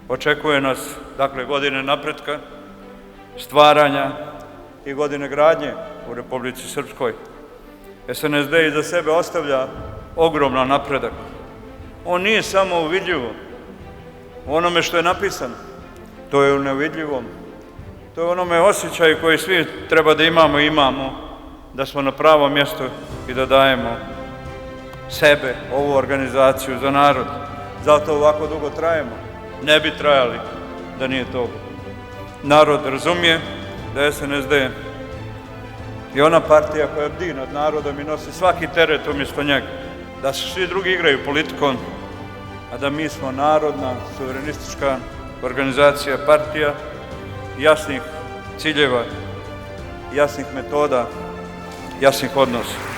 Očekuje nas, dakle, godine napretka, stvaranja i godine gradnje u Republici Srpskoj. SNSD iza sebe ostavlja ogroman napredak. On nije samo uvidljivo u onome što je napisano, to je u nevidljivom. To je onome osjećaju koji svi treba da imamo, da smo na pravom mjestu i da dajemo sebe, ovu organizaciju za narod. Zato ovako dugo trajemo. Ne bi trajali da nije to. Narod razumije da je SNSD i ona partija koja bdi nad narodom i nosi svaki teret umjesto njega. Da se svi drugi igraju politikom, a da mi smo narodna, suverenistička organizacija, partija jasnih ciljeva, jasnih metoda, jasnih odnosa.